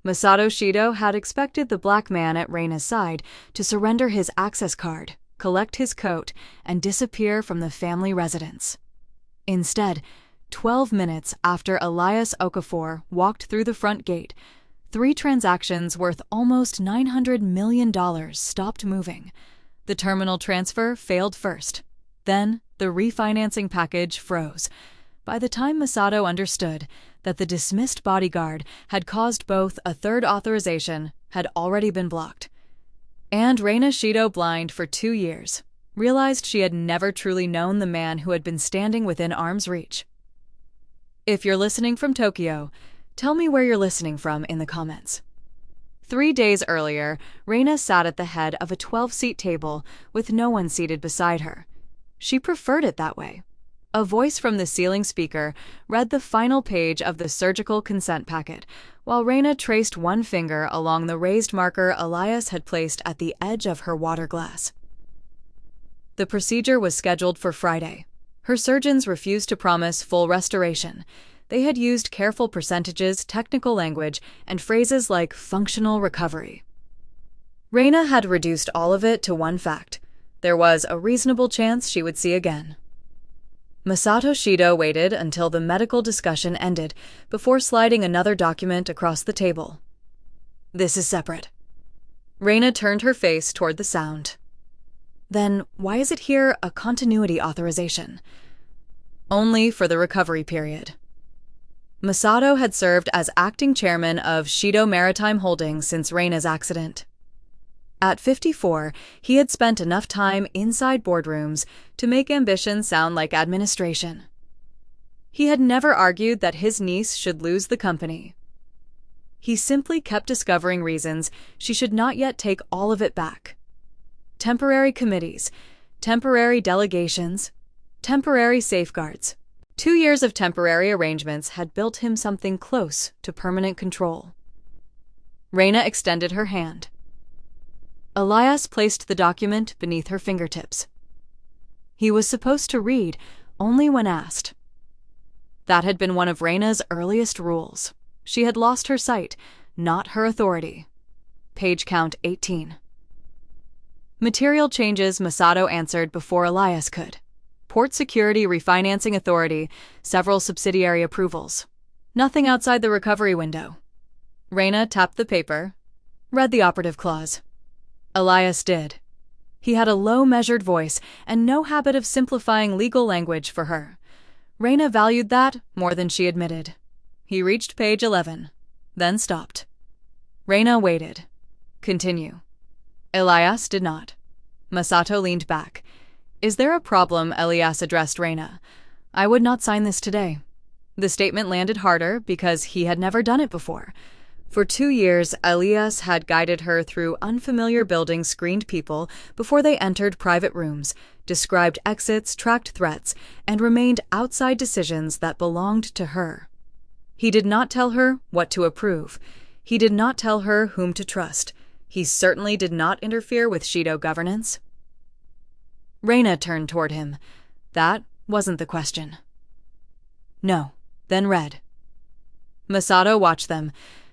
Masato Shido had expected the black man at Reina's side to surrender his access card, collect his coat, and disappear from the family residence. Instead, 12 minutes after Elias Okafor walked through the front gate, 3 transactions worth almost $900 million stopped moving. The terminal transfer failed first. Then, the refinancing package froze. By the time Masato understood that the dismissed bodyguard had caused both a third authorization had already been blocked. And Reina Shido, blind for 2 years, realized she had never truly known the man who had been standing within arm's reach. If you're listening from Tokyo, tell me where you're listening from in the comments. 3 days earlier, Reina sat at the head of a 12-seat table with no one seated beside her. She preferred it that way. A voice from the ceiling speaker read the final page of the surgical consent packet, while Reina traced one finger along the raised marker Elias had placed at the edge of her water glass. The procedure was scheduled for Friday. Her surgeons refused to promise full restoration. They had used careful percentages, technical language, and phrases like functional recovery. Reina had reduced all of it to one fact. There was a reasonable chance she would see again. Masato Shido waited until the medical discussion ended before sliding another document across the table. This is separate. Reina turned her face toward the sound. Then why is it here a continuity authorization? Only for the recovery period. Masato had served as acting chairman of Shido Maritime Holdings since Reina's accident. At 54, he had spent enough time inside boardrooms to make ambition sound like administration. He had never argued that his niece should lose the company. He simply kept discovering reasons she should not yet take all of it back. Temporary committees, temporary delegations, temporary safeguards. 2 years of temporary arrangements had built him something close to permanent control. Reina extended her hand. Elias placed the document beneath her fingertips. He was supposed to read only when asked. That had been one of Reina's earliest rules. She had lost her sight, not her authority. Page count 18. Material changes Masato answered before Elias could. Port Security Refinancing Authority, several subsidiary approvals. Nothing outside the recovery window. Reina tapped the paper, read the operative clause. Elias did. He had a low, measured voice and no habit of simplifying legal language for her. Reina valued that more than she admitted. He reached page 11, then stopped. Reina waited. Continue. Elias did not. Masato leaned back. Is there a problem? Elias addressed Reina. I would not sign this today. The statement landed harder because he had never done it before. For 2 years, Elias had guided her through unfamiliar buildings, screened people before they entered private rooms, described exits, tracked threats, and remained outside decisions that belonged to her. He did not tell her what to approve. He did not tell her whom to trust. He certainly did not interfere with Shido governance. Reina turned toward him. That wasn't the question. No, then read. Masato watched them.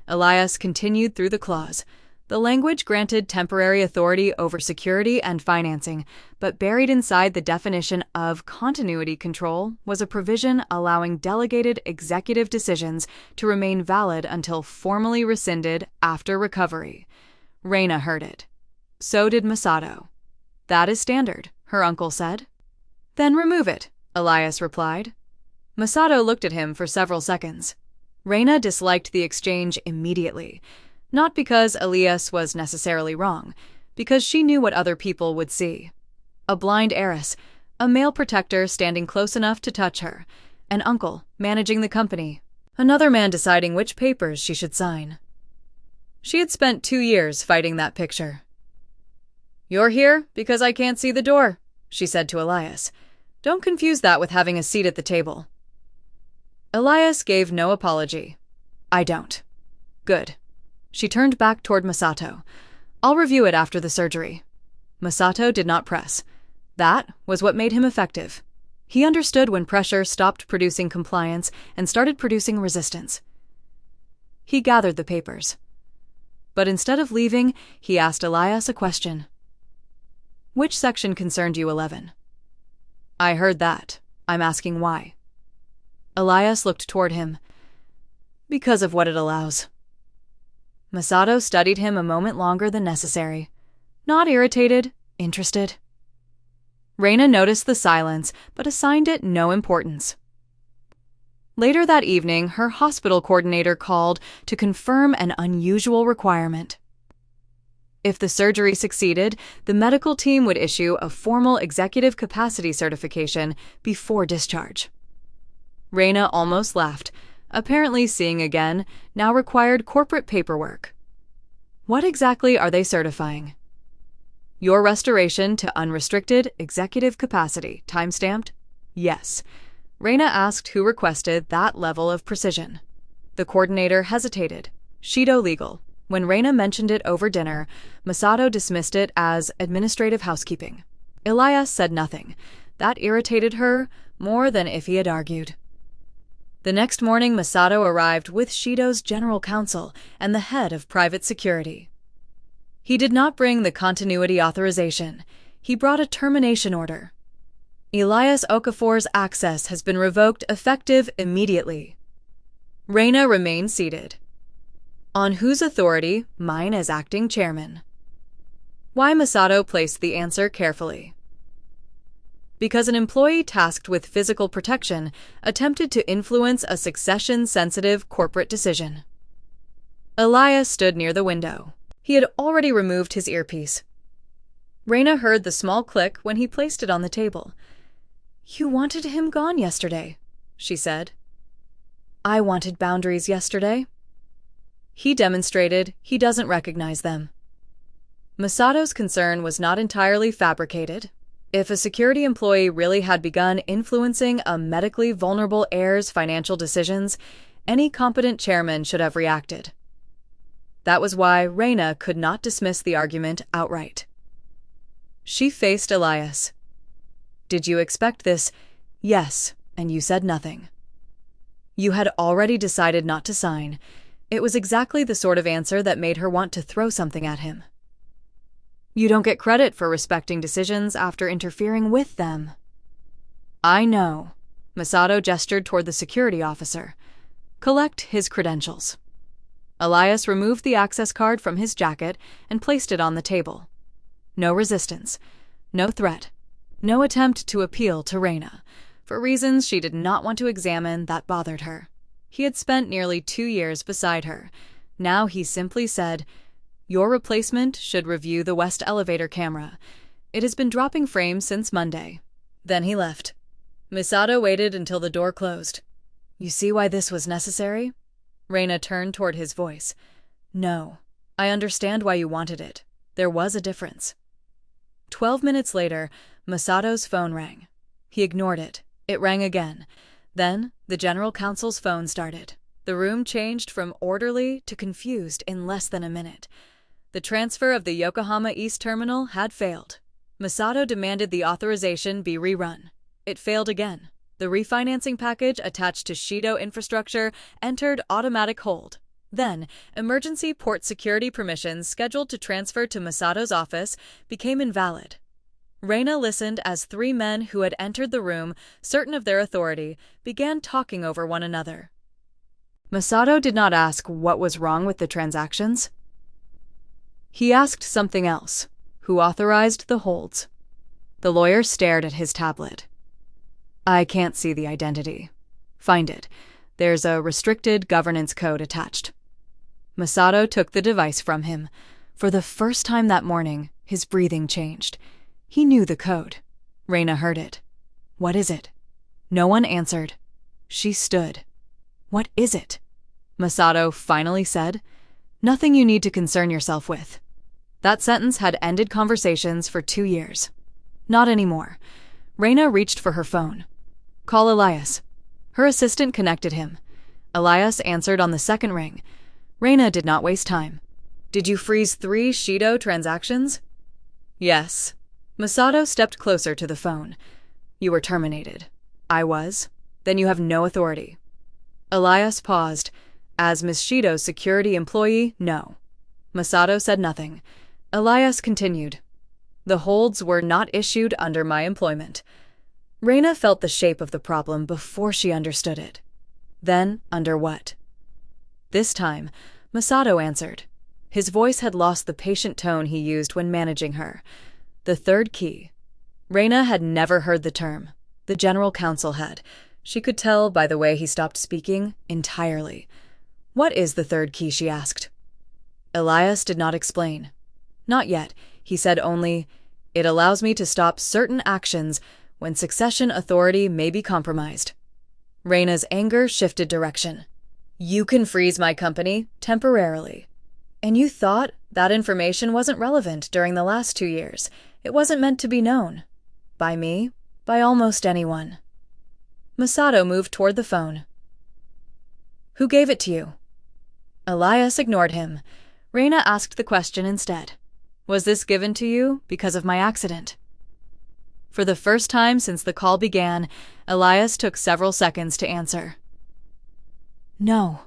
Elias continued through the clause. The language granted temporary authority over security and financing, but buried inside the definition of continuity control was a provision allowing delegated executive decisions to remain valid until formally rescinded after recovery. Reina heard it. So did Masato. That is standard, her uncle said. Then remove it, Elias replied. Masato looked at him for several seconds. Reina disliked the exchange immediately, not because Elias was necessarily wrong, because she knew what other people would see. A blind heiress, a male protector standing close enough to touch her, an uncle managing the company, another man deciding which papers she should sign. She had spent 2 years fighting that picture. You're here because I can't see the door, she said to Elias. Don't confuse that with having a seat at the table. Elias gave no apology. I don't. Good. She turned back toward Masato. I'll review it after the surgery. Masato did not press. That was what made him effective. He understood when pressure stopped producing compliance and started producing resistance. He gathered the papers. But instead of leaving, he asked Elias a question. "Which section concerned you, 11? "I heard that. I'm asking why." Elias looked toward him. "Because of what it allows." Masato studied him a moment longer than necessary. Not irritated, interested. Reina noticed the silence, but assigned it no importance. Later that evening, her hospital coordinator called to confirm an unusual requirement. If the surgery succeeded, the medical team would issue a formal executive capacity certification before discharge. Reina almost laughed. Apparently, seeing again now required corporate paperwork. What exactly are they certifying? Your restoration to unrestricted executive capacity, time-stamped? Yes. Reina asked who requested that level of precision. The coordinator hesitated. Shido legal. When Reina mentioned it over dinner, Masato dismissed it as administrative housekeeping. Elias said nothing. That irritated her more than if he had argued. The next morning, Masato arrived with Shido's general counsel and the head of private security. He did not bring the continuity authorization. He brought a termination order. Elias Okafor's access has been revoked effective immediately. Reina remained seated. On whose authority? Mine as acting chairman. Why? Masato placed the answer carefully. Because an employee tasked with physical protection attempted to influence a succession-sensitive corporate decision. Elias stood near the window. He had already removed his earpiece. Reina heard the small click when he placed it on the table. "You wanted him gone yesterday," she said. "I wanted boundaries yesterday." He demonstrated he doesn't recognize them. Masato's concern was not entirely fabricated. If a security employee really had begun influencing a medically vulnerable heir's financial decisions, any competent chairman should have reacted. That was why Reina could not dismiss the argument outright. She faced Elias. "Did you expect this?" "Yes, and you said nothing." "You had already decided not to sign." It was exactly the sort of answer that made her want to throw something at him. "You don't get credit for respecting decisions after interfering with them." "I know." Masato gestured toward the security officer. "Collect his credentials." Elias removed the access card from his jacket and placed it on the table. No resistance, no threat, no attempt to appeal to Reina, for reasons she did not want to examine that bothered her. He had spent nearly 2 years beside her. Now he simply said, "Your replacement should review the west elevator camera. It has been dropping frames since Monday." Then he left. Masato waited until the door closed. "You see why this was necessary?" Reina turned toward his voice. "No. I understand why you wanted it. There was a difference." 12 minutes later, Masato's phone rang. He ignored it. It rang again. Then, the general counsel's phone started. The room changed from orderly to confused in less than a minute. The transfer of the Yokohama East Terminal had failed. Masato demanded the authorization be rerun. It failed again. The refinancing package attached to Shido infrastructure entered automatic hold. Then, emergency port security permissions scheduled to transfer to Masato's office became invalid. Reina listened as 3 men who had entered the room, certain of their authority, began talking over one another. Masato did not ask what was wrong with the transactions. He asked something else. Who authorized the holds? The lawyer stared at his tablet. "I can't see the identity." "Find it. There's a restricted governance code attached." Masato took the device from him. For the first time that morning, his breathing changed. He knew the code. Reina heard it. "What is it?" No one answered. She stood. "What is it?" Masato finally said. "Nothing you need to concern yourself with." That sentence had ended conversations for 2 years. Not anymore. Reina reached for her phone. "Call Elias." Her assistant connected him. Elias answered on the second ring. Reina did not waste time. "Did you freeze 3 Shido transactions?" "Yes." Masato stepped closer to the phone. "You were terminated." "I was." "Then you have no authority." Elias paused. "As Ms. Shido's security employee, no." Masato said nothing. Elias continued. The holds were not issued under my employment. Reina felt the shape of the problem before she understood it. Then, under what? This time, Masato answered. His voice had lost the patient tone he used when managing her. The third key. Reina had never heard the term. The general counsel had. She could tell by the way he stopped speaking entirely. What is the third key, she asked. Elias did not explain. Not yet. He said only, it allows me to stop certain actions when succession authority may be compromised. Reina's anger shifted direction. You can freeze my company temporarily. And you thought that information wasn't relevant during the last 2 years. It wasn't meant to be known. By me, by almost anyone. Masato moved toward the phone. Who gave it to you? Elias ignored him. Reina asked the question instead. Was this given to you because of my accident? For the first time since the call began, Elias took several seconds to answer. No.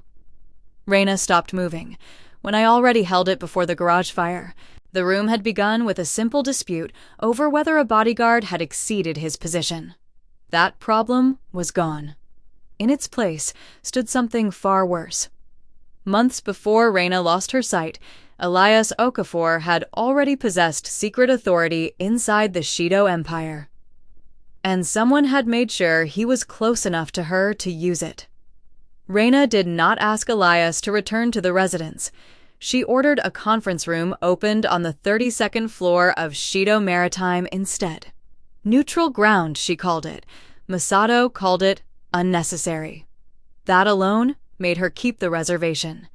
Reina stopped moving. When I already held it before the garage fire, the room had begun with a simple dispute over whether a bodyguard had exceeded his position. That problem was gone. In its place stood something far worse. Months before Reina lost her sight, Elias Okafor had already possessed secret authority inside the Shido Empire. And someone had made sure he was close enough to her to use it. Reina did not ask Elias to return to the residence. She ordered a conference room opened on the 32nd floor of Shido Maritime instead. Neutral ground, she called it. Masato called it unnecessary. That alone made her keep the reservation.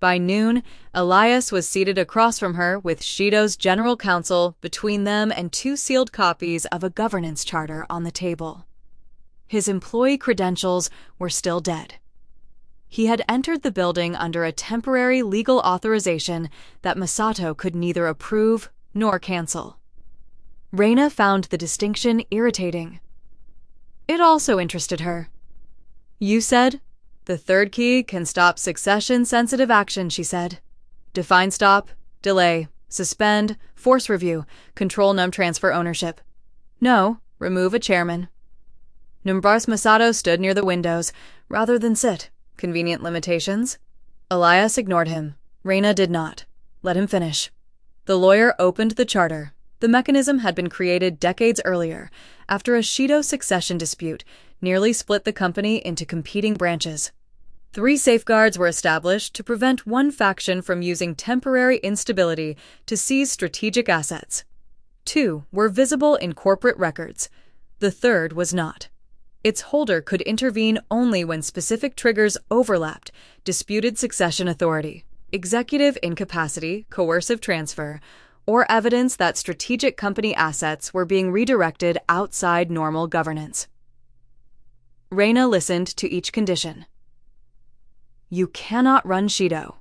By noon, Elias was seated across from her with Shido's general counsel between them and 2 sealed copies of a governance charter on the table. His employee credentials were still dead. He had entered the building under a temporary legal authorization that Masato could neither approve nor cancel. Reina found the distinction irritating. It also interested her. You said, the third key can stop succession-sensitive action, she said. Define stop, delay, suspend, force review, control num transfer ownership. No, remove a chairman. Numbars Masato stood near the windows, rather than sit. Convenient limitations? Elias ignored him. Reina did not. Let him finish. The lawyer opened the charter. The mechanism had been created decades earlier, after a Shido succession dispute nearly split the company into competing branches. 3 safeguards were established to prevent one faction from using temporary instability to seize strategic assets. 2 were visible in corporate records. The third was not. Its holder could intervene only when specific triggers overlapped: disputed succession authority, executive incapacity, coercive transfer, or evidence that strategic company assets were being redirected outside normal governance. Reina listened to each condition. You cannot run Shido.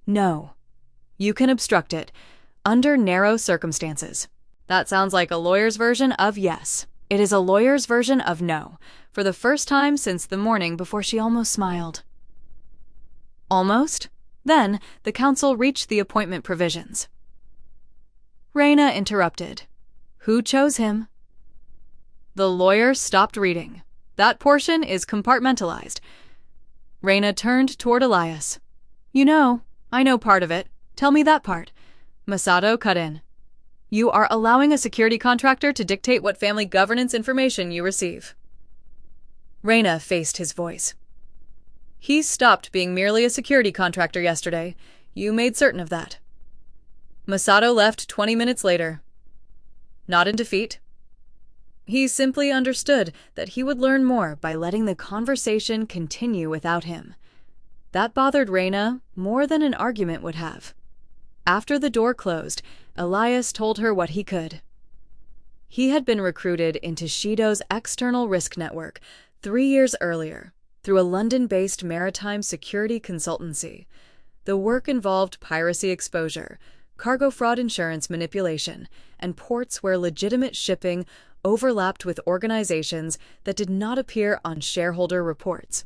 No. You can obstruct it, under narrow circumstances. That sounds like a lawyer's version of yes. It is a lawyer's version of no, for the first time since the morning before she almost smiled. Almost? Then, the council reached the appointment provisions. Reina interrupted. Who chose him? The lawyer stopped reading. That portion is compartmentalized. Reina turned toward Elias. You know, I know part of it. Tell me that part. Masato cut in. You are allowing a security contractor to dictate what family governance information you receive. Reina faced his voice. He stopped being merely a security contractor yesterday. You made certain of that. Masato left 20 minutes later. Not in defeat. He simply understood that he would learn more by letting the conversation continue without him. That bothered Reina more than an argument would have. After the door closed, Elias told her what he could. He had been recruited into Shido's external risk network 3 years earlier through a London-based maritime security consultancy. The work involved piracy exposure, cargo fraud insurance manipulation, and ports where legitimate shipping overlapped with organizations that did not appear on shareholder reports.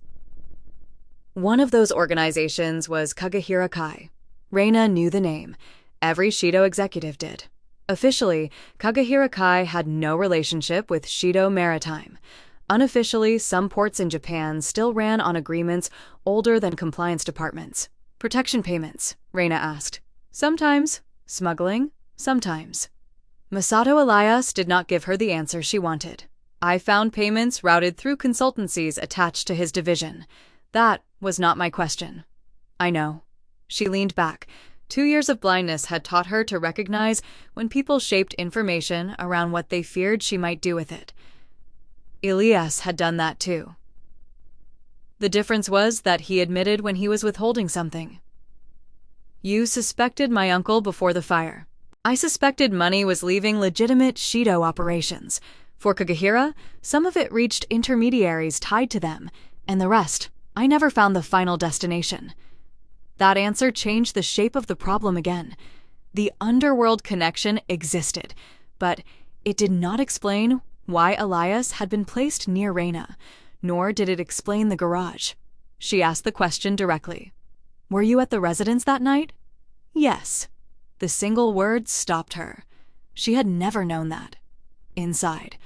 One of those organizations was Kagehira Kai. Reina knew the name. Every Shido executive did. Officially, Kagehira Kai had no relationship with Shido Maritime. Unofficially, some ports in Japan still ran on agreements older than compliance departments. Protection payments, Reina asked. Sometimes. Smuggling? Sometimes. Masato Elias did not give her the answer she wanted. I found payments routed through consultancies attached to his division. That was not my question. I know. She leaned back. 2 years of blindness had taught her to recognize when people shaped information around what they feared she might do with it. Elias had done that too. The difference was that he admitted when he was withholding something. You suspected my uncle before the fire. I suspected money was leaving legitimate Shido operations. For Kagehira, some of it reached intermediaries tied to them, and the rest, I never found the final destination. That answer changed the shape of the problem again. The underworld connection existed, but it did not explain why Elias had been placed near Reina, nor did it explain the garage. She asked the question directly. Were you at the residence that night? Yes. The single word stopped her. She had never known that. Inside,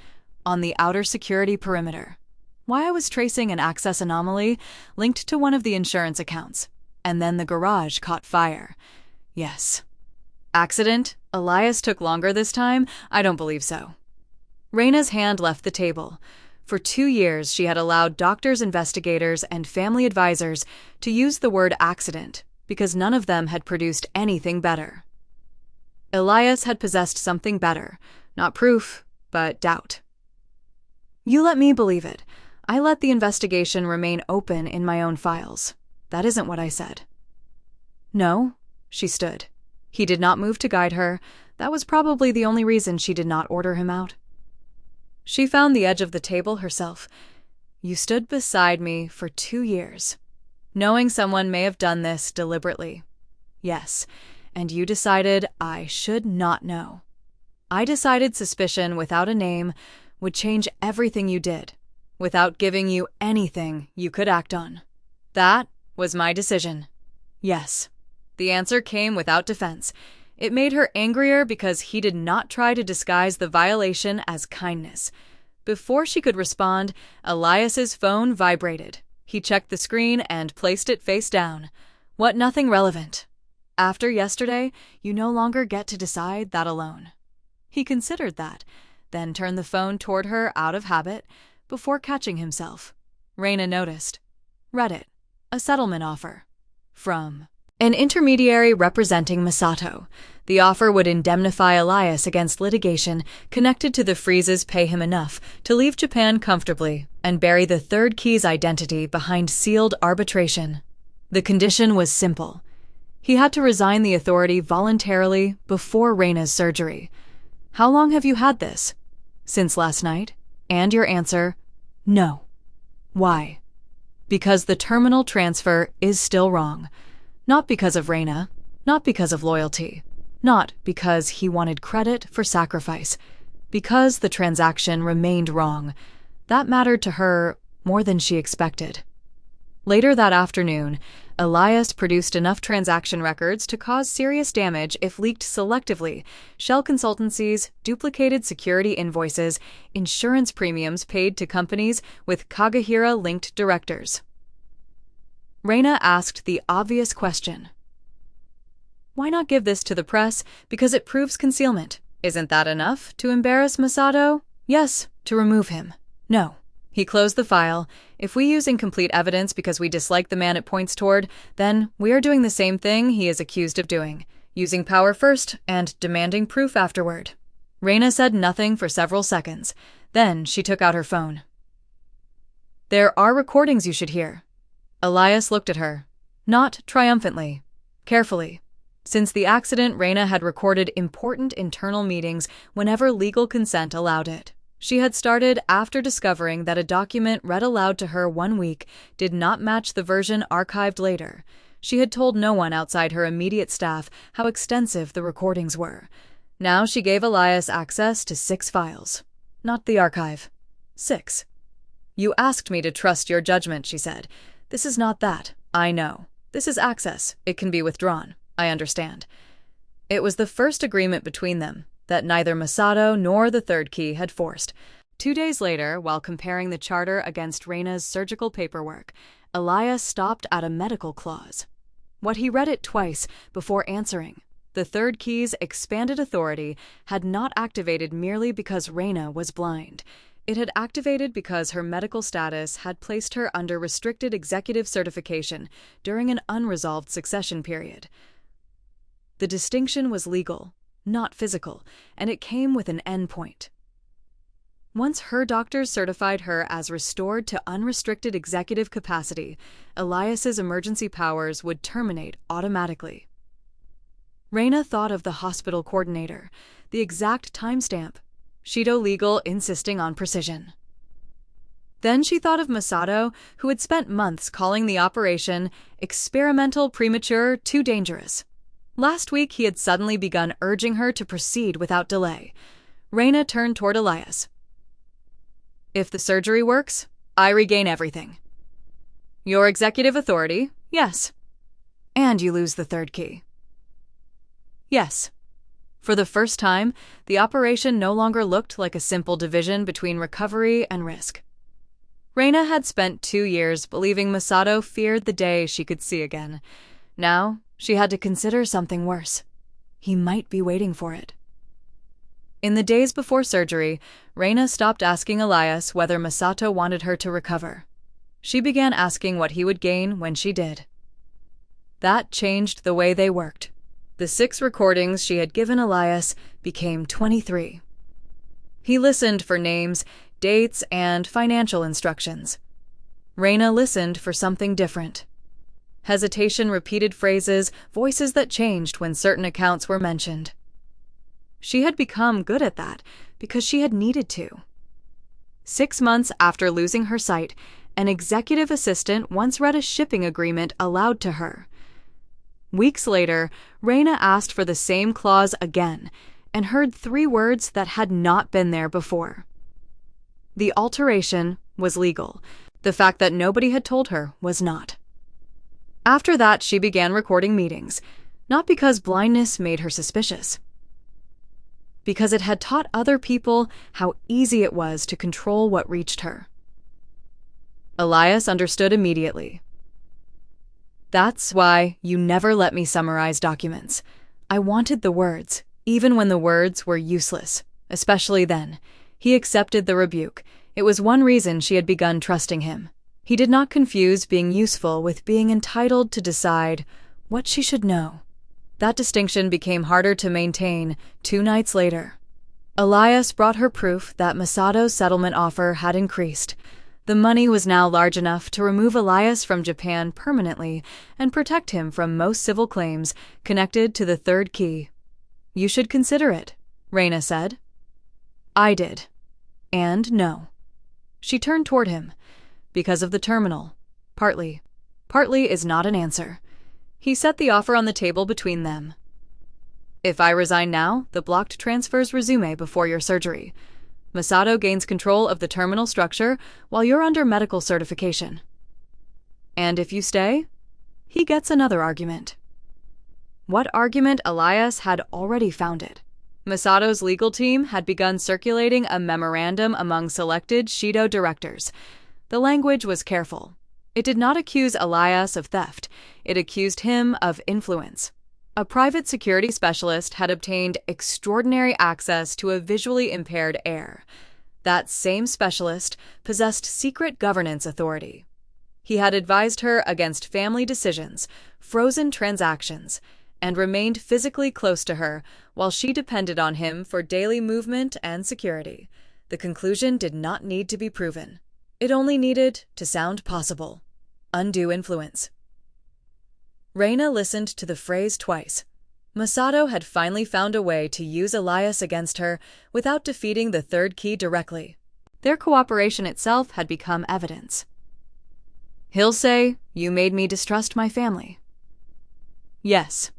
on the outer security perimeter. Why I was tracing an access anomaly linked to one of the insurance accounts, and then the garage caught fire. Yes. Accident? Elias took longer this time? I don't believe so. Reina's hand left the table. For 2 years, she had allowed doctors, investigators, and family advisors to use the word accident because none of them had produced anything better. Elias had possessed something better, not proof, but doubt. You let me believe it. I let the investigation remain open in my own files. That isn't what I said. No, she stood. He did not move to guide her. That was probably the only reason she did not order him out. She found the edge of the table herself. You stood beside me for 2 years, knowing someone may have done this deliberately. Yes, and you decided I should not know. I decided suspicion without a name would change everything you did, without giving you anything you could act on. That was my decision. Yes. The answer came without defense. It made her angrier because he did not try to disguise the violation as kindness. Before she could respond, Elias's phone vibrated. He checked the screen and placed it face down. What? Nothing relevant. After yesterday, you no longer get to decide that alone. He considered that, then turned the phone toward her out of habit before catching himself. Reina noticed. Read it. A settlement offer. From an intermediary representing Masato. The offer would indemnify Elias against litigation connected to the freezes pay him enough to leave Japan comfortably and bury the third key's identity behind sealed arbitration. The condition was simple. He had to resign the authority voluntarily before Reina's surgery. How long have you had this? Since last night. And your answer, no. Why? Because the terminal transfer is still wrong. Not because of Reina, not because of loyalty, not because he wanted credit for sacrifice, because the transaction remained wrong. That mattered to her more than she expected. Later that afternoon, Elias produced enough transaction records to cause serious damage if leaked selectively. Shell consultancies, duplicated security invoices, insurance premiums paid to companies with Kagehira-linked directors. Reina asked the obvious question. Why not give this to the press? Because it proves concealment. Isn't that enough to embarrass Masato? Yes, to remove him. No. He closed the file. If we use incomplete evidence because we dislike the man it points toward, then we are doing the same thing he is accused of doing, using power first and demanding proof afterward. Reina said nothing for several seconds. Then she took out her phone. There are recordings you should hear. Elias looked at her. Not triumphantly. Carefully. Since the accident, Reina had recorded important internal meetings whenever legal consent allowed it. She had started after discovering that a document read aloud to her 1 week did not match the version archived later. She had told no one outside her immediate staff how extensive the recordings were. Now she gave Elias access to 6 files. Not the archive. 6. You asked me to trust your judgment, she said. This is not that. I know. This is access. It can be withdrawn. I understand. It was the first agreement between them that neither Masato nor the third key had forced. 2 days later, while comparing the charter against Reina's surgical paperwork, Elias stopped at a medical clause. What he read it twice before answering. The third key's expanded authority had not activated merely because Reina was blind. It had activated because her medical status had placed her under restricted executive certification during an unresolved succession period. The distinction was legal, not physical, and it came with an endpoint. Once her doctors certified her as restored to unrestricted executive capacity, Elias's emergency powers would terminate automatically. Reina thought of the hospital coordinator, the exact timestamp, Shido Legal insisting on precision. Then she thought of Masato, who had spent months calling the operation experimental, premature, too dangerous. Last week he had suddenly begun urging her to proceed without delay. Reina turned toward Elias. If the surgery works, I regain everything. Your executive authority, yes. And you lose the third key. Yes. For the first time, the operation no longer looked like a simple division between recovery and risk. Reina had spent 2 years believing Masato feared the day she could see again. Now, she had to consider something worse. He might be waiting for it. In the days before surgery, Reina stopped asking Elias whether Masato wanted her to recover. She began asking what he would gain when she did. That changed the way they worked. The 6 recordings she had given Elias became 23. He listened for names, dates, and financial instructions. Reina listened for something different. Hesitation, repeated phrases, voices that changed when certain accounts were mentioned. She had become good at that because she had needed to. 6 months after losing her sight, an executive assistant once read a shipping agreement aloud to her. Weeks later, Reina asked for the same clause again and heard 3 words that had not been there before. The alteration was legal. The fact that nobody had told her was not. After that, she began recording meetings, not because blindness made her suspicious, because it had taught other people how easy it was to control what reached her. Elias understood immediately. That's why you never let me summarize documents. I wanted the words, even when the words were useless, especially then. He accepted the rebuke. It was one reason she had begun trusting him. He did not confuse being useful with being entitled to decide what she should know. That distinction became harder to maintain 2 nights later. Elias brought her proof that Masato's settlement offer had increased. The money was now large enough to remove Elias from Japan permanently and protect him from most civil claims connected to the third key. You should consider it, Reina said. I did. And no. She turned toward him. Because of the terminal. Partly. Partly is not an answer. He set the offer on the table between them. If I resign now, the blocked transfers resume before your surgery. Masato gains control of the terminal structure while you're under medical certification. And if you stay, he gets another argument. What argument Elias had already founded. Masato's legal team had begun circulating a memorandum among selected Shido directors. The language was careful. It did not accuse Elias of theft. It accused him of influence. A private security specialist had obtained extraordinary access to a visually impaired heir. That same specialist possessed secret governance authority. He had advised her against family decisions, frozen transactions, and remained physically close to her while she depended on him for daily movement and security. The conclusion did not need to be proven. It only needed to sound possible. Undue influence. Reina listened to the phrase twice. Masato had finally found a way to use Elias against her without defeating the third key directly. Their cooperation itself had become evidence. He'll say, you made me distrust my family. Yes.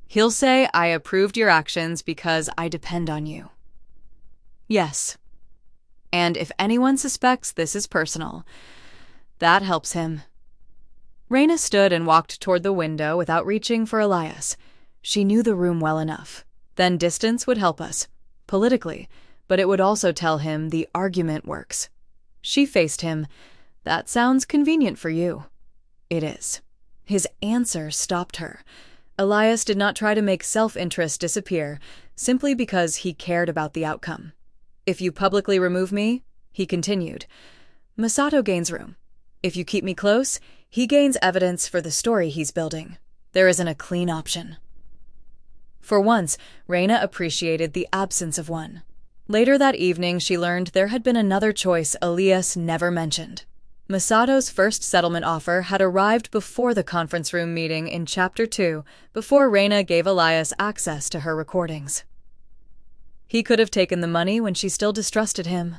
He'll say, I approved your actions because I depend on you. Yes. And if anyone suspects this is personal, that helps him. Reina stood and walked toward the window without reaching for Elias. She knew the room well enough. Then distance would help us, politically, but it would also tell him the argument works. She faced him. That sounds convenient for you. It is. His answer stopped her. Elias did not try to make self-interest disappear, simply because he cared about the outcome. If you publicly remove me, he continued, Masato gains room. If you keep me close, he gains evidence for the story he's building. There isn't a clean option. For once, Reina appreciated the absence of one. Later that evening, she learned there had been another choice Elias never mentioned. Masato's first settlement offer had arrived before the conference room meeting in Chapter 2, before Reina gave Elias access to her recordings. He could have taken the money when she still distrusted him.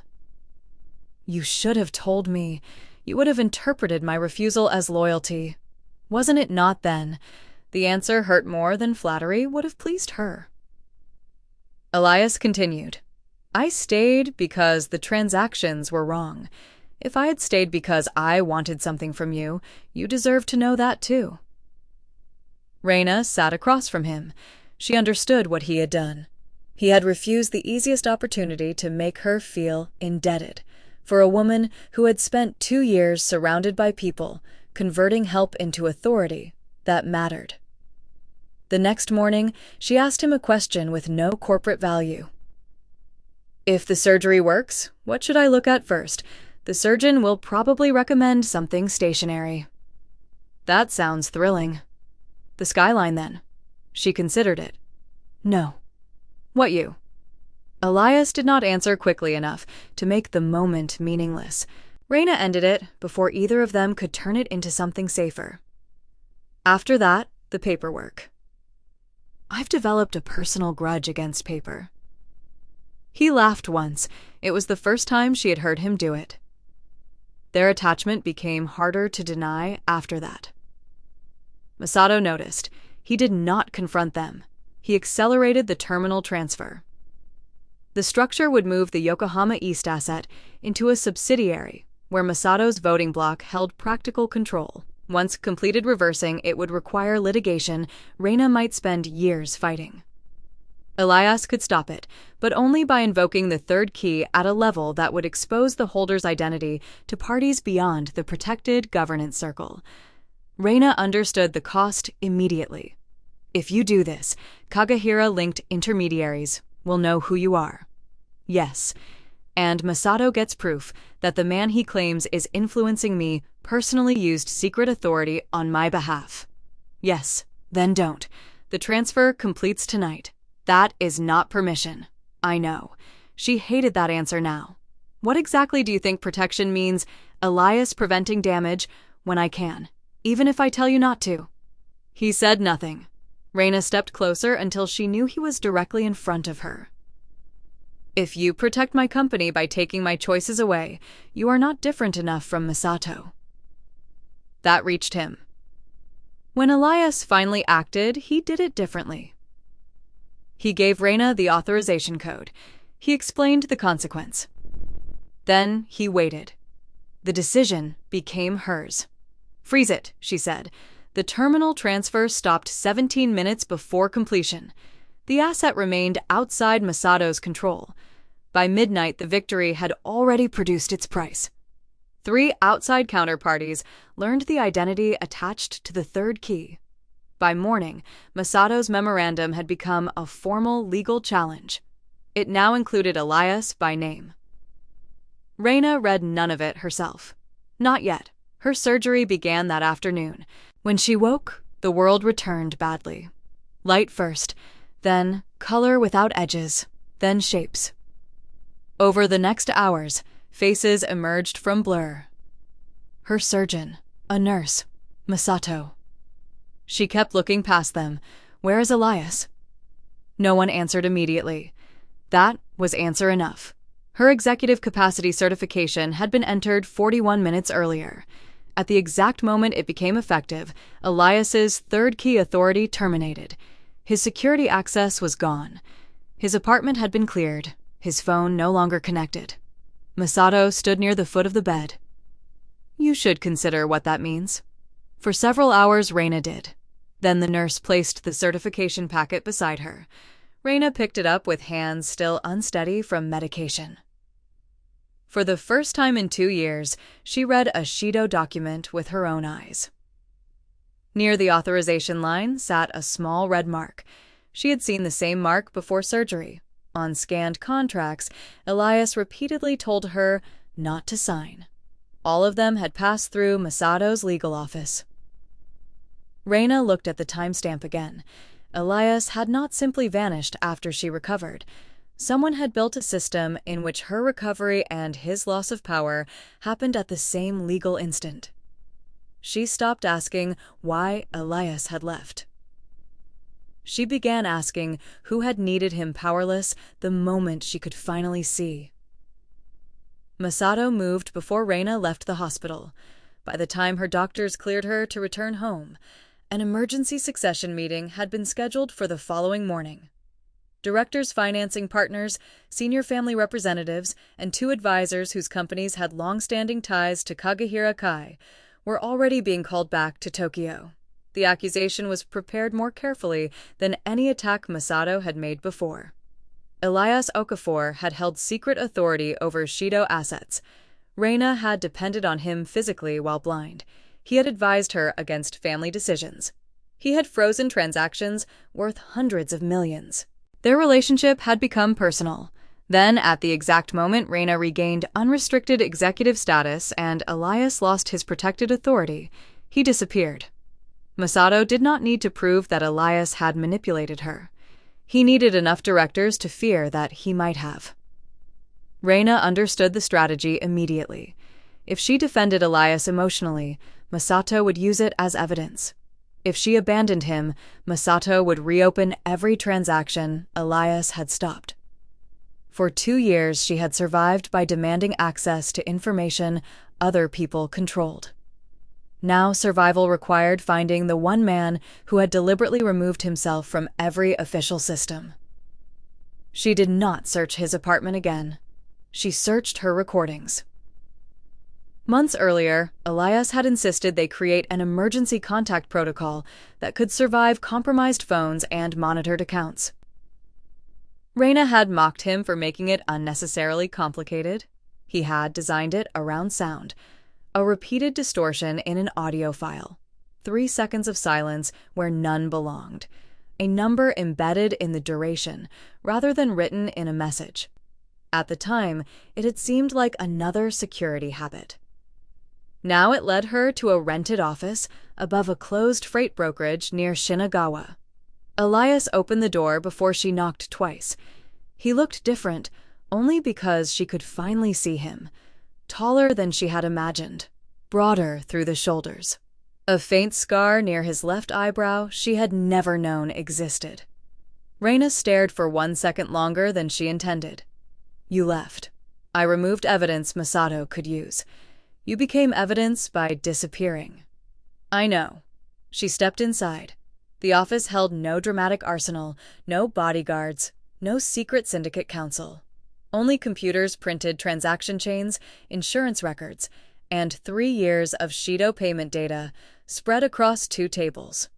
You should have told me. You would have interpreted my refusal as loyalty. Wasn't it not then? The answer hurt more than flattery would have pleased her. Elias continued, I stayed because the transactions were wrong. If I had stayed because I wanted something from you, you deserved to know that too. Reina sat across from him. She understood what he had done. He had refused the easiest opportunity to make her feel indebted. For a woman who had spent 2 years surrounded by people, converting help into authority, that mattered. The next morning, she asked him a question with no corporate value. If the surgery works, what should I look at first? The surgeon will probably recommend something stationary. That sounds thrilling. The skyline, then. She considered it. No. What you? Elias did not answer quickly enough to make the moment meaningless. Reina ended it before either of them could turn it into something safer. After that, the paperwork. I've developed a personal grudge against paper. He laughed once. It was the first time she had heard him do it. Their attachment became harder to deny after that. Masato noticed. He did not confront them. He accelerated the terminal transfer. The structure would move the Yokohama East asset into a subsidiary, where Masato's voting bloc held practical control. Once completed reversing, it would require litigation Reina might spend years fighting. Elias could stop it, but only by invoking the third key at a level that would expose the holder's identity to parties beyond the protected governance circle. Reina understood the cost immediately. If you do this, Kagehira-linked intermediaries will know who you are. Yes, and Masato gets proof that the man he claims is influencing me personally used secret authority on my behalf. Yes, then don't. The transfer completes tonight. That is not permission. I know. She hated that answer now. What exactly do you think protection means? Elias preventing damage when I can, even if I tell you not to. He said nothing. Reina stepped closer until she knew he was directly in front of her. If you protect my company by taking my choices away, you are not different enough from Masato. That reached him. When Elias finally acted, he did it differently. He gave Reina the authorization code. He explained the consequence. Then he waited. The decision became hers. Freeze it, she said. The terminal transfer stopped 17 minutes before completion. The asset remained outside Masato's control. By midnight, the victory had already produced its price. 3 outside counterparties learned the identity attached to the third key. By morning, Masato's memorandum had become a formal legal challenge. It now included Elias by name. Reina read none of it herself. Not yet. Her surgery began that afternoon. When she woke, the world returned badly. Light first, then color without edges, then shapes. Over the next hours, faces emerged from blur. Her surgeon, a nurse, Masato. She kept looking past them. Where is Elias? No one answered immediately. That was answer enough. Her executive capacity certification had been entered 41 minutes earlier. At the exact moment it became effective, Elias's third key authority terminated. His security access was gone. His apartment had been cleared. His phone no longer connected. Masato stood near the foot of the bed. You should consider what that means. For several hours, Reina did. Then the nurse placed the certification packet beside her. Reina picked it up with hands still unsteady from medication. For the first time in 2 years, she read a Shido document with her own eyes. Near the authorization line sat a small red mark. She had seen the same mark before surgery. On scanned contracts, Elias repeatedly told her not to sign. All of them had passed through Masato's legal office. Reina looked at the timestamp again. Elias had not simply vanished after she recovered. Someone had built a system in which her recovery and his loss of power happened at the same legal instant. She stopped asking why Elias had left. She began asking who had needed him powerless the moment she could finally see. Masato moved before Reina left the hospital. By the time her doctors cleared her to return home, an emergency succession meeting had been scheduled for the following morning. Directors, financing partners, senior family representatives, and 2 advisors whose companies had long-standing ties to Kagehira Kai were already being called back to Tokyo. The accusation was prepared more carefully than any attack Masato had made before. Elias Okafor had held secret authority over Shido assets. Reina had depended on him physically while blind. He had advised her against family decisions. He had frozen transactions worth hundreds of millions. Their relationship had become personal. Then, at the exact moment Reina regained unrestricted executive status and Elias lost his protected authority, he disappeared. Masato did not need to prove that Elias had manipulated her. He needed enough directors to fear that he might have. Reina understood the strategy immediately. If she defended Elias emotionally, Masato would use it as evidence. If she abandoned him, Masato would reopen every transaction Elias had stopped. For 2 years, she had survived by demanding access to information other people controlled. Now survival required finding the one man who had deliberately removed himself from every official system. She did not search his apartment again. She searched her recordings. Months earlier, Elias had insisted they create an emergency contact protocol that could survive compromised phones and monitored accounts. Reina had mocked him for making it unnecessarily complicated. He had designed it around sound. A repeated distortion in an audio file. 3 seconds of silence where none belonged. A number embedded in the duration, rather than written in a message. At the time, it had seemed like another security habit. Now it led her to a rented office above a closed freight brokerage near Shinagawa. Elias opened the door before she knocked twice. He looked different, only because she could finally see him. Taller than she had imagined, broader through the shoulders. A faint scar near his left eyebrow she had never known existed. Reina stared for 1 second longer than she intended. You left. I removed evidence Masato could use. You became evidence by disappearing. I know. She stepped inside. The office held no dramatic arsenal, no bodyguards, no secret syndicate council. Only computers printed transaction chains, insurance records, and 3 years of Shido payment data spread across 2 tables.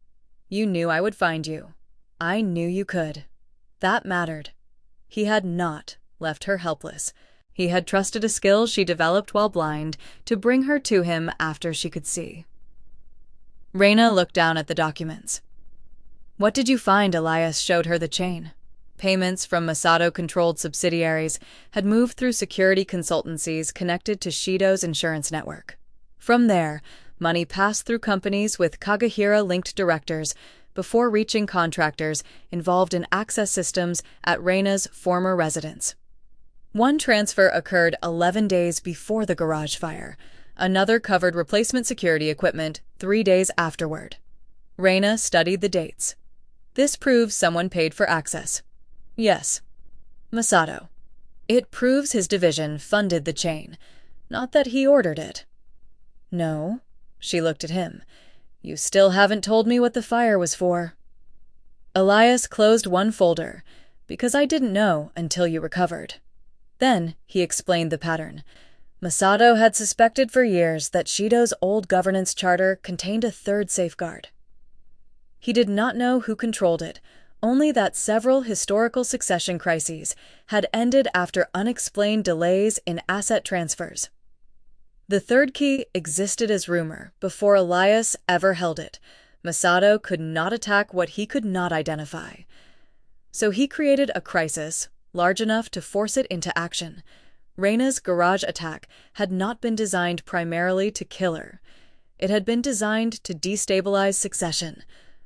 You knew I would find you. I knew you could. That mattered. He had not left her helpless. He had trusted a skill she developed while blind to bring her to him after she could see. Reina looked down at the documents. What did you find? Elias showed her the chain. Payments from Masato-controlled subsidiaries had moved through security consultancies connected to Shido's insurance network. From there, money passed through companies with Kagehira-linked directors before reaching contractors involved in access systems at Reina's former residence. One transfer occurred 11 days before the garage fire. Another covered replacement security equipment 3 days afterward. Reina studied the dates. This proves someone paid for access. Yes. Masato. It proves his division funded the chain, not that he ordered it. No. She looked at him. You still haven't told me what the fire was for. Elias closed one folder, because I didn't know until you recovered. Then he explained the pattern. Masato had suspected for years that Shido's old governance charter contained a third safeguard. He did not know who controlled it, only that several historical succession crises had ended after unexplained delays in asset transfers. The third key existed as rumor before Elias ever held it. Masato could not attack what he could not identify. So he created a crisis large enough to force it into action. Reina's garage attack had not been designed primarily to kill her. It had been designed to destabilize succession.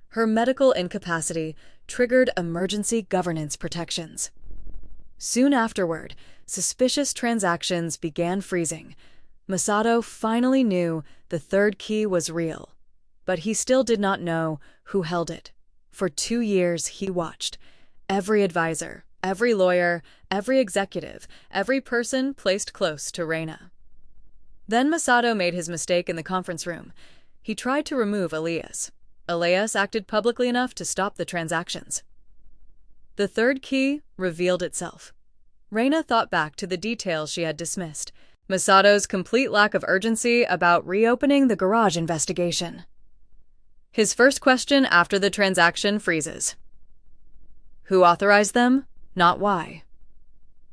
Her medical incapacity triggered emergency governance protections. Soon afterward, suspicious transactions began freezing. Masato finally knew the third key was real, but he still did not know who held it. For 2 years, he watched. Every advisor, every lawyer, every executive, every person placed close to Reina. Then Masato made his mistake in the conference room. He tried to remove Elias. Elias acted publicly enough to stop the transactions. The third key revealed itself. Reina thought back to the details she had dismissed. Masato's complete lack of urgency about reopening the garage investigation. His first question after the transaction freezes. Who authorized them? Not why.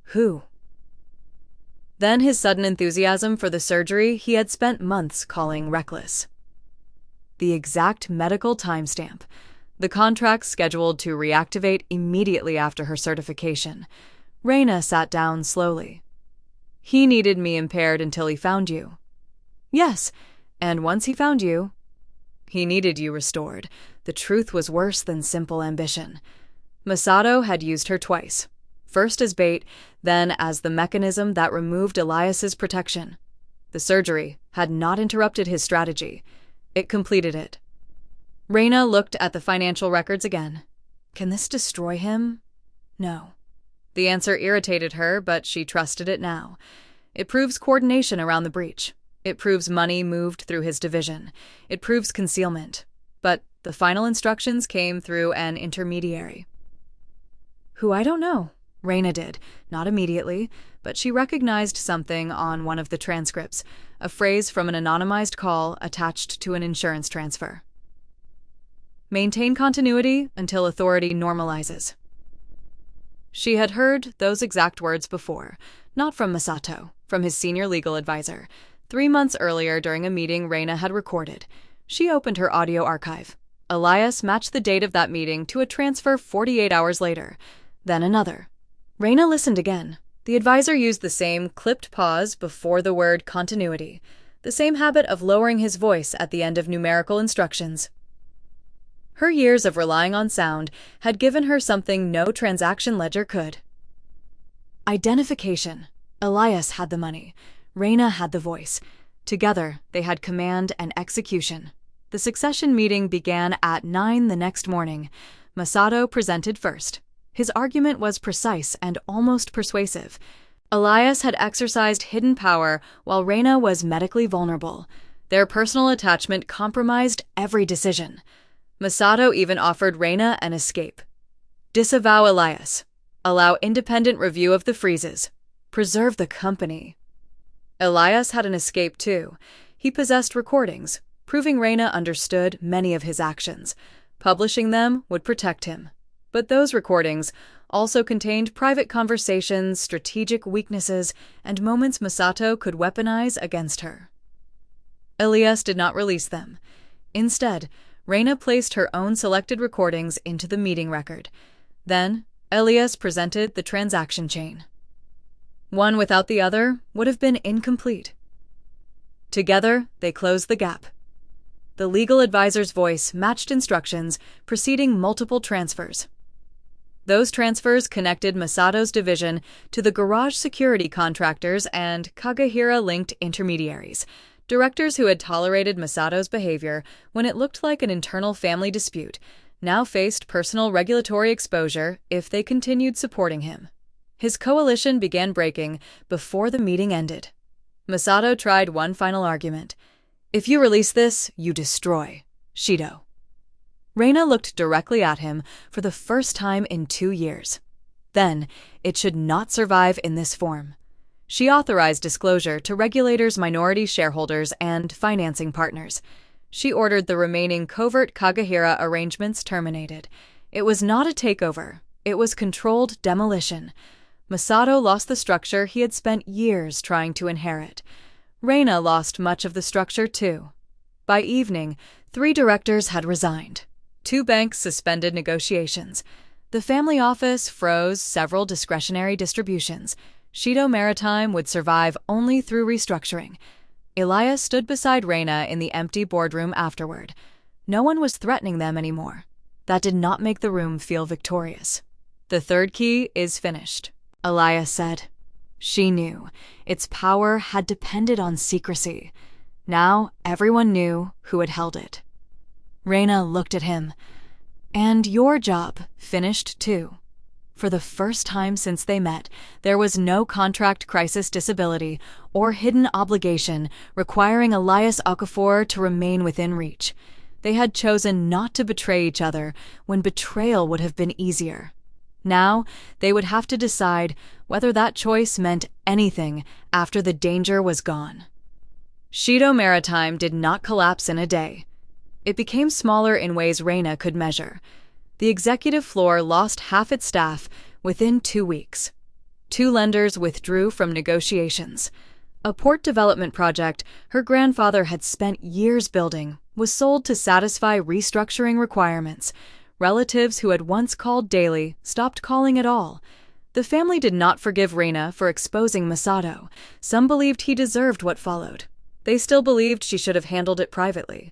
Who? Then his sudden enthusiasm for the surgery he had spent months calling reckless. The exact medical timestamp. The contract scheduled to reactivate immediately after her certification. Reina sat down slowly. He needed me impaired until he found you. Yes, and once he found you, he needed you restored. The truth was worse than simple ambition. Masato had used her twice. First as bait, then as the mechanism that removed Elias's protection. The surgery had not interrupted his strategy. It completed it. Reina looked at the financial records again. Can this destroy him? No. The answer irritated her, but she trusted it now. It proves coordination around the breach. It proves money moved through his division. It proves concealment. But the final instructions came through an intermediary. Who I don't know. Reina did, not immediately, but she recognized something on one of the transcripts, a phrase from an anonymized call attached to an insurance transfer. Maintain continuity until authority normalizes. She had heard those exact words before, not from Masato, from his senior legal advisor. 3 months earlier, during a meeting Reina had recorded, she opened her audio archive. Elias matched the date of that meeting to a transfer 48 hours later, then another. Reina listened again. The advisor used the same clipped pause before the word continuity, the same habit of lowering his voice at the end of numerical instructions. Her years of relying on sound had given her something no transaction ledger could. Identification. Elias had the money. Reina had the voice. Together, they had command and execution. The succession meeting began at 9 the next morning. Masato presented first. His argument was precise and almost persuasive. Elias had exercised hidden power while Reina was medically vulnerable. Their personal attachment compromised every decision. Masato even offered Reina an escape. Disavow Elias. Allow independent review of the freezes. Preserve the company. Elias had an escape too. He possessed recordings, proving Reina understood many of his actions. Publishing them would protect him. But those recordings also contained private conversations, strategic weaknesses, and moments Masato could weaponize against her. Elias did not release them. Instead, Reina placed her own selected recordings into the meeting record. Then, Elias presented the transaction chain. One without the other would have been incomplete. Together, they closed the gap. The legal advisor's voice matched instructions preceding multiple transfers. Those transfers connected Masato's division to the garage security contractors and Kagehira-linked intermediaries, directors who had tolerated Masato's behavior when it looked like an internal family dispute, now faced personal regulatory exposure if they continued supporting him. His coalition began breaking before the meeting ended. Masato tried one final argument. If you release this, you destroy Shido. Reina looked directly at him for the first time in 2 years. Then, it should not survive in this form. She authorized disclosure to regulators, minority shareholders, and financing partners. She ordered the remaining covert Kagehira arrangements terminated. It was not a takeover. It was controlled demolition. Masato lost the structure he had spent years trying to inherit. Reina lost much of the structure, too. By evening, 3 directors had resigned. 2 banks suspended negotiations. The family office froze several discretionary distributions. Shido Maritime would survive only through restructuring. Elias stood beside Reina in the empty boardroom afterward. No one was threatening them anymore. That did not make the room feel victorious. "The third key is finished," Elias said. She knew. Its power had depended on secrecy. Now everyone knew who had held it. Reina looked at him. "And your job finished too." For the first time since they met, there was no contract crisis disability or hidden obligation requiring Elias Okafor to remain within reach. They had chosen not to betray each other when betrayal would have been easier. Now they would have to decide whether that choice meant anything after the danger was gone. Shido Maritime did not collapse in a day. It became smaller in ways Reina could measure. The executive floor lost half its staff within 2 weeks. 2 lenders withdrew from negotiations. A port development project her grandfather had spent years building was sold to satisfy restructuring requirements. Relatives who had once called daily stopped calling at all. The family did not forgive Reina for exposing Masato. Some believed he deserved what followed. They still believed she should have handled it privately.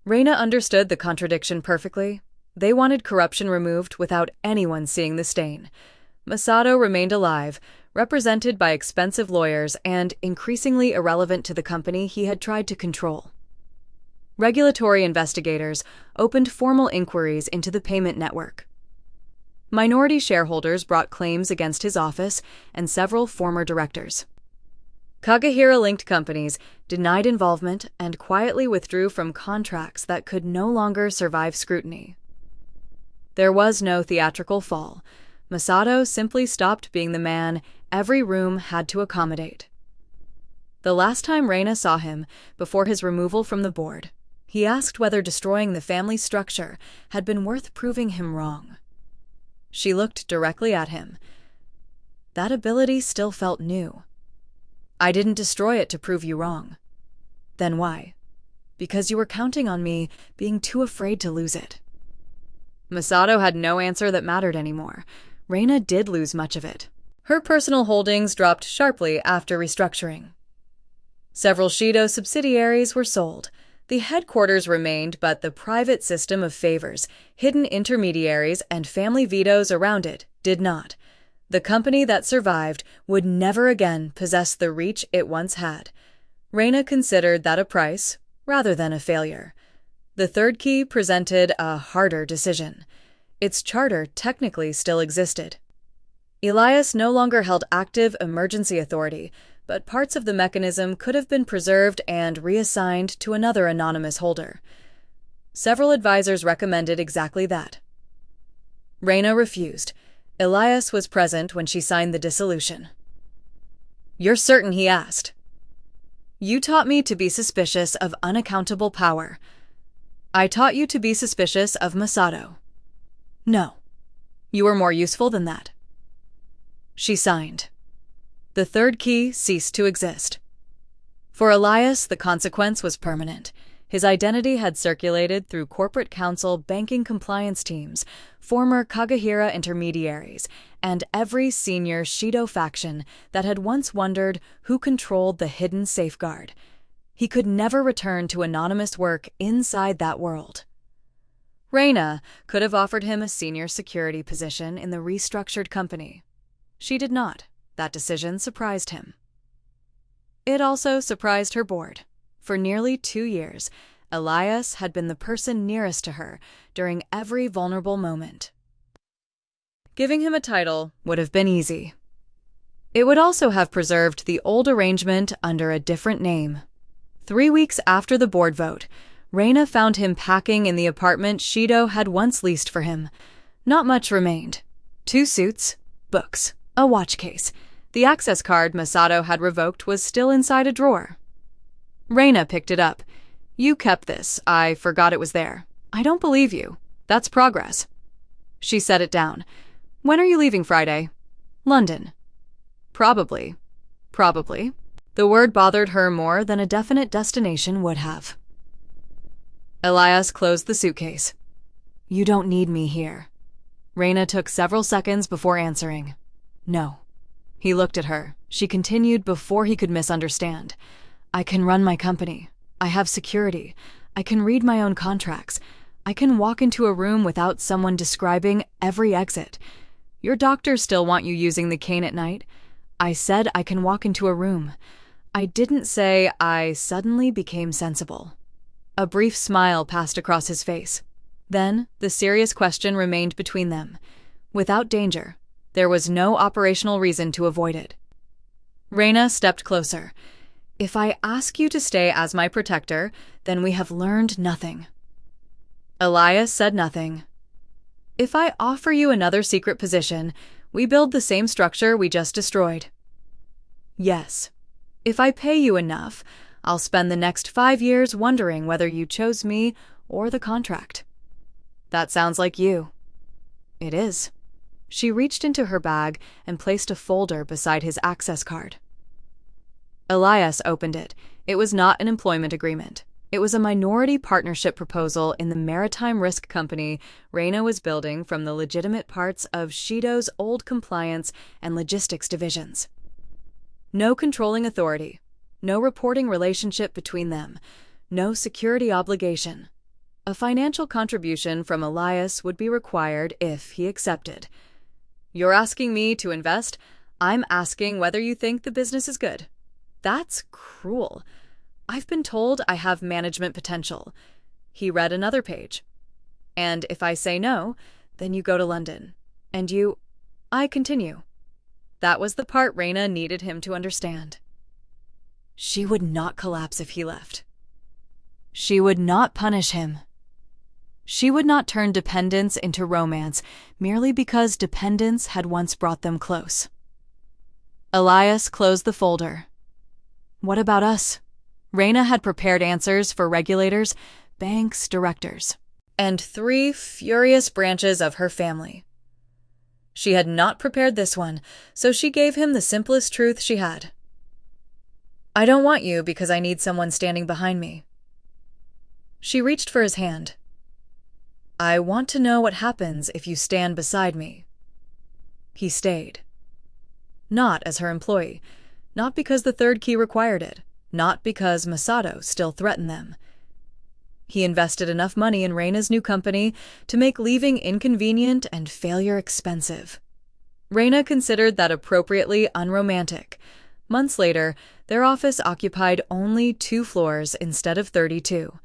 Reina understood the contradiction perfectly. They wanted corruption removed without anyone seeing the stain. Masato remained alive, represented by expensive lawyers and increasingly irrelevant to the company he had tried to control. Regulatory investigators opened formal inquiries into the payment network. Minority shareholders brought claims against his office and several former directors. Kagehira-linked companies denied involvement and quietly withdrew from contracts that could no longer survive scrutiny. There was no theatrical fall. Masato simply stopped being the man every room had to accommodate. The last time Reina saw him, before his removal from the board, he asked whether destroying the family structure had been worth proving him wrong. She looked directly at him. That ability still felt new. "I didn't destroy it to prove you wrong." "Then why?" "Because you were counting on me being too afraid to lose it." Masato had no answer that mattered anymore. Reina did lose much of it. Her personal holdings dropped sharply after restructuring. Several Shido subsidiaries were sold. The headquarters remained, but the private system of favors, hidden intermediaries, and family vetoes around it did not. The company that survived would never again possess the reach it once had. Reina considered that a price, rather than a failure. The third key presented a harder decision. Its charter technically still existed. Elias no longer held active emergency authority, but parts of the mechanism could have been preserved and reassigned to another anonymous holder. Several advisors recommended exactly that. Reina refused. Elias was present when she signed the dissolution. "You're certain?" he asked. "You taught me to be suspicious of unaccountable power. I taught you to be suspicious of Masato." "No. You were more useful than that." She signed. The third key ceased to exist. For Elias, the consequence was permanent. His identity had circulated through corporate counsel, banking compliance teams, former Kagehira intermediaries, and every senior Shido faction that had once wondered who controlled the hidden safeguard. He could never return to anonymous work inside that world. Reina could have offered him a senior security position in the restructured company. She did not. That decision surprised him. It also surprised her board. For nearly 2 years, Elias had been the person nearest to her during every vulnerable moment. Giving him a title would have been easy. It would also have preserved the old arrangement under a different name. 3 weeks after the board vote, Reina found him packing in the apartment Shido had once leased for him. Not much remained. 2 suits, books, a watch case. The access card Masato had revoked was still inside a drawer. Reina picked it up. You kept this. I forgot it was there. I don't believe you. That's progress. She set it down. When are you leaving Friday? London. Probably. Probably. The word bothered her more than a definite destination would have. Elias closed the suitcase. You don't need me here. Reina took several seconds before answering. No. He looked at her. She continued before he could misunderstand. I can run my company. I have security. I can read my own contracts. I can walk into a room without someone describing every exit. Your doctors still want you using the cane at night. I said I can walk into a room. I didn't say I suddenly became sensible. A brief smile passed across his face. Then, the serious question remained between them. Without danger, there was no operational reason to avoid it. Reina stepped closer. If I ask you to stay as my protector, then we have learned nothing. Elias said nothing. If I offer you another secret position, we build the same structure we just destroyed. Yes. If I pay you enough, I'll spend the next 5 years wondering whether you chose me or the contract. That sounds like you. It is. She reached into her bag and placed a folder beside his access card. Elias opened it. It was not an employment agreement. It was a minority partnership proposal in the maritime risk company Reina was building from the legitimate parts of Shido's old compliance and logistics divisions. No controlling authority, no reporting relationship between them, no security obligation. A financial contribution from Elias would be required if he accepted. You're asking me to invest? I'm asking whether you think the business is good. That's cruel. I've been told I have management potential. He read another page. And if I say no, then you go to London. And you... I continue. That was the part Reina needed him to understand. She would not collapse if he left. She would not punish him. She would not turn dependence into romance merely because dependence had once brought them close. Elias closed the folder. What about us? Reina had prepared answers for regulators, banks, directors, and 3 furious branches of her family. She had not prepared this one, so she gave him the simplest truth she had. I don't want you because I need someone standing behind me. She reached for his hand. I want to know what happens if you stand beside me. He stayed. Not as her employee, not because the third key required it, not because Masato still threatened them. He invested enough money in Reina's new company to make leaving inconvenient and failure expensive. Reina considered that appropriately unromantic. Months later, their office occupied only 2 floors instead of 32.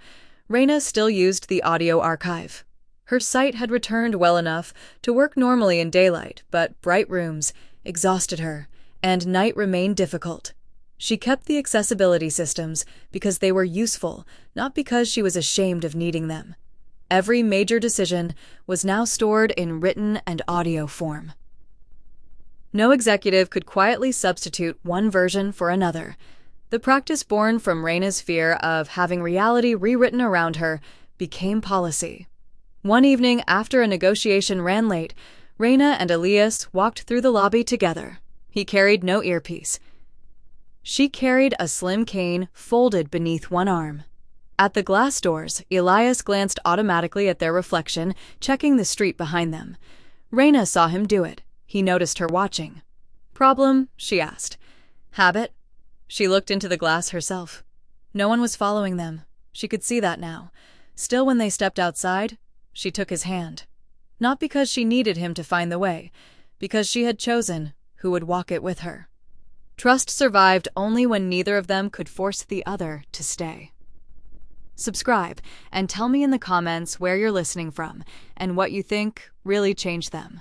Reina still used the audio archive. Her sight had returned well enough to work normally in daylight, but bright rooms exhausted her, and night remained difficult. She kept the accessibility systems because they were useful, not because she was ashamed of needing them. Every major decision was now stored in written and audio form. No executive could quietly substitute one version for another. The practice born from Reina's fear of having reality rewritten around her became policy. One evening after a negotiation ran late, Reina and Elias walked through the lobby together. He carried no earpiece. She carried a slim cane folded beneath one arm. At the glass doors, Elias glanced automatically at their reflection, checking the street behind them. Reina saw him do it. He noticed her watching. Problem? She asked. Habit? She looked into the glass herself. No one was following them. She could see that now. Still, when they stepped outside, she took his hand. Not because she needed him to find the way, because she had chosen who would walk it with her. Trust survived only when neither of them could force the other to stay. Subscribe and tell me in the comments where you're listening from and what you think really changed them.